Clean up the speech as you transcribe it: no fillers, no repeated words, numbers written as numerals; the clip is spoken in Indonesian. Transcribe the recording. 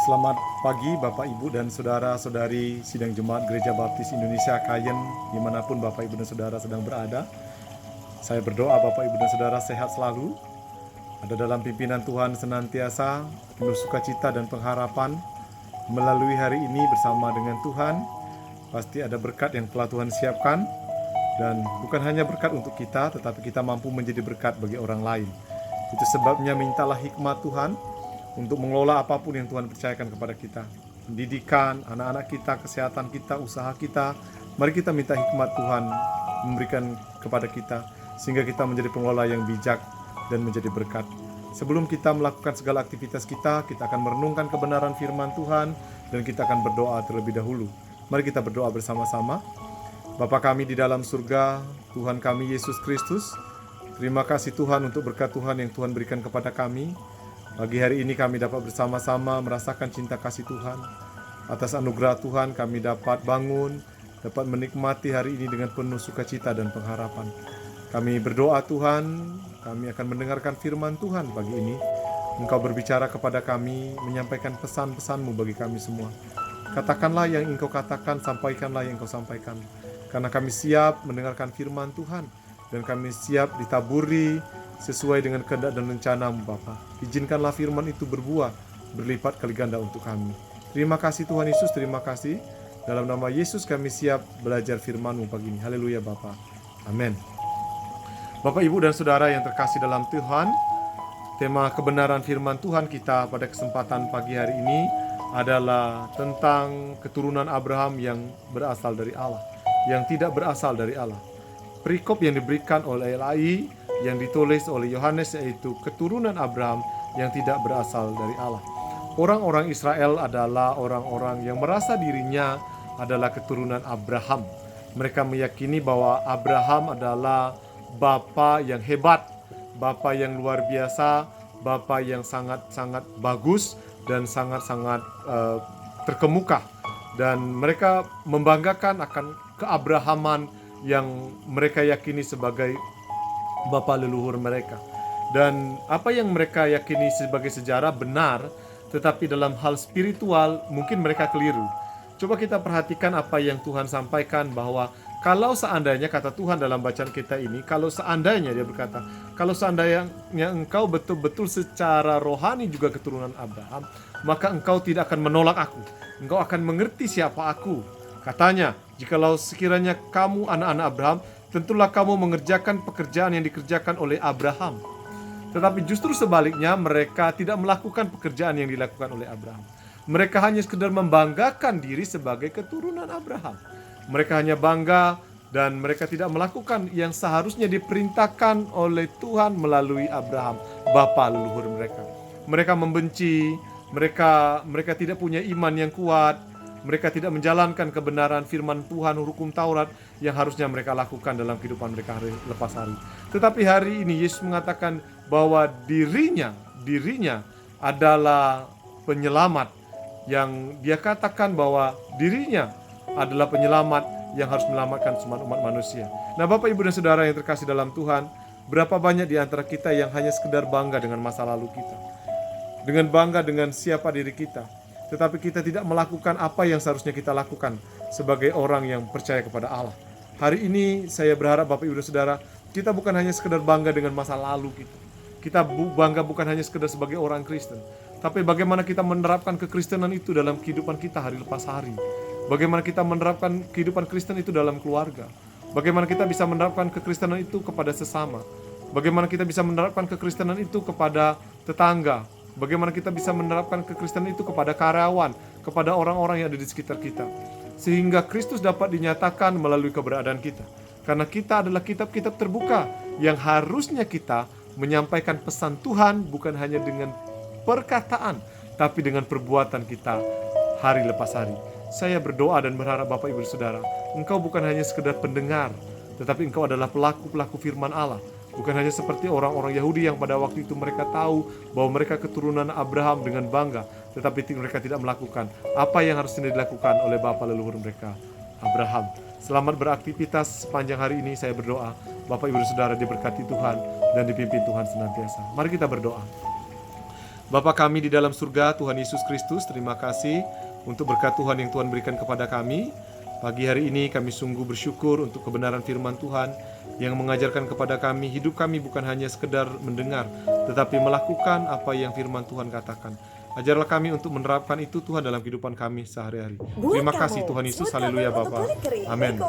Selamat pagi Bapak Ibu dan Saudara-saudari Sidang Jemaat Gereja Baptis Indonesia Kayen, dimanapun Bapak Ibu dan Saudara sedang berada. Saya berdoa Bapak Ibu dan Saudara sehat selalu, ada dalam pimpinan Tuhan senantiasa, penuh sukacita dan pengharapan. Melalui hari ini bersama dengan Tuhan, pasti ada berkat yang telah Tuhan siapkan. Dan bukan hanya berkat untuk kita, tetapi kita mampu menjadi berkat bagi orang lain. Itu sebabnya mintalah hikmat Tuhan untuk mengelola apapun yang Tuhan percayakan kepada kita. Pendidikan, anak-anak kita, kesehatan kita, usaha kita. Mari kita minta hikmat Tuhan memberikan kepada kita, sehingga kita menjadi pengelola yang bijak dan menjadi berkat. Sebelum kita melakukan segala aktivitas kita akan merenungkan kebenaran firman Tuhan, dan kita akan berdoa terlebih dahulu. Mari kita berdoa bersama-sama. Bapa kami di dalam surga, Tuhan kami Yesus Kristus, terima kasih Tuhan untuk berkat Tuhan yang Tuhan berikan kepada kami. Pagi hari ini kami dapat bersama-sama merasakan cinta kasih Tuhan. Atas anugerah Tuhan kami dapat bangun, dapat menikmati hari ini dengan penuh sukacita dan pengharapan. Kami berdoa Tuhan, kami akan mendengarkan firman Tuhan pagi ini. Engkau berbicara kepada kami, menyampaikan pesan-pesan-Mu bagi kami semua. Katakanlah yang Engkau katakan, sampaikanlah yang Engkau sampaikan. Karena kami siap mendengarkan firman Tuhan, dan kami siap ditaburi sesuai dengan kehendak dan rencana-Mu Bapa. Izinkanlah firman itu berbuah, berlipat kali ganda untuk kami. Terima kasih Tuhan Yesus, terima kasih. Dalam nama Yesus kami siap belajar firman-Mu pagi ini. Haleluya Bapa. Amin. Bapak, Ibu, dan Saudara yang terkasih dalam Tuhan, tema kebenaran firman Tuhan kita pada kesempatan pagi hari ini adalah tentang keturunan Abraham yang berasal dari Allah, yang tidak berasal dari Allah. Perikop yang diberikan oleh LAI yang ditulis oleh Yohanes yaitu keturunan Abraham yang tidak berasal dari Allah. Orang-orang Israel adalah orang-orang yang merasa dirinya adalah keturunan Abraham. Mereka meyakini bahwa Abraham adalah bapa yang hebat, bapa yang luar biasa, bapa yang sangat-sangat bagus dan sangat-sangat terkemuka. Dan mereka membanggakan akan keabrahaman yang mereka yakini sebagai bapa leluhur mereka. Dan apa yang mereka yakini sebagai sejarah benar, tetapi dalam hal spiritual mungkin mereka keliru. Coba kita perhatikan apa yang Tuhan sampaikan, bahwa kalau seandainya, kata Tuhan dalam bacaan kita ini, kalau seandainya, dia berkata, kalau seandainya engkau betul-betul secara rohani juga keturunan Abraham, maka engkau tidak akan menolak aku. Engkau akan mengerti siapa aku. Katanya, jikalau sekiranya kamu anak-anak Abraham, tentulah kamu mengerjakan pekerjaan yang dikerjakan oleh Abraham. Tetapi justru sebaliknya, mereka tidak melakukan pekerjaan yang dilakukan oleh Abraham. Mereka hanya sekedar membanggakan diri sebagai keturunan Abraham. Mereka hanya bangga dan mereka tidak melakukan yang seharusnya diperintahkan oleh Tuhan melalui Abraham, bapa leluhur mereka. Mereka membenci, mereka tidak punya iman yang kuat. Mereka tidak menjalankan kebenaran firman Tuhan, hukum Taurat yang harusnya mereka lakukan dalam kehidupan mereka hari lepas hari. Tetapi hari ini Yesus mengatakan bahwa dirinya adalah penyelamat, yang dia katakan bahwa dirinya adalah penyelamat yang harus menyelamatkan semua umat manusia. Nah, Bapak, Ibu, dan Saudara yang terkasih dalam Tuhan, berapa banyak di antara kita yang hanya sekedar bangga dengan masa lalu kita, dengan bangga dengan siapa diri kita, tetapi kita tidak melakukan apa yang seharusnya kita lakukan sebagai orang yang percaya kepada Allah. Hari ini saya berharap Bapak, Ibu, dan Saudara, kita bukan hanya sekedar bangga dengan masa lalu kita. Kita bangga bukan hanya sekedar sebagai orang Kristen, tapi bagaimana kita menerapkan kekristenan itu dalam kehidupan kita hari lepas hari. Bagaimana kita menerapkan kehidupan Kristen itu dalam keluarga. Bagaimana kita bisa menerapkan kekristenan itu kepada sesama. Bagaimana kita bisa menerapkan kekristenan itu kepada tetangga. Bagaimana kita bisa menerapkan kekristenan itu kepada karyawan, kepada orang-orang yang ada di sekitar kita. Sehingga Kristus dapat dinyatakan melalui keberadaan kita. Karena kita adalah kitab-kitab terbuka yang harusnya kita menyampaikan pesan Tuhan bukan hanya dengan perkataan, tapi dengan perbuatan kita hari lepas hari. Saya berdoa dan berharap Bapak, Ibu, Saudara, engkau bukan hanya sekedar pendengar, tetapi engkau adalah pelaku-pelaku firman Allah. Bukan hanya seperti orang-orang Yahudi yang pada waktu itu mereka tahu bahwa mereka keturunan Abraham dengan bangga, tetapi mereka tidak melakukan apa yang harusnya dilakukan oleh bapa leluhur mereka, Abraham. Selamat beraktivitas sepanjang hari ini. Saya berdoa Bapak, Ibu, Saudara diberkati Tuhan dan dipimpin Tuhan senantiasa. Mari kita berdoa. Bapa kami di dalam surga, Tuhan Yesus Kristus, terima kasih untuk berkat Tuhan yang Tuhan berikan kepada kami. Pagi hari ini kami sungguh bersyukur untuk kebenaran firman Tuhan yang mengajarkan kepada kami, hidup kami bukan hanya sekedar mendengar, tetapi melakukan apa yang firman Tuhan katakan. Ajarlah kami untuk menerapkan itu Tuhan dalam kehidupan kami sehari-hari. Terima kasih Tuhan Yesus, haleluya Bapa. Amin.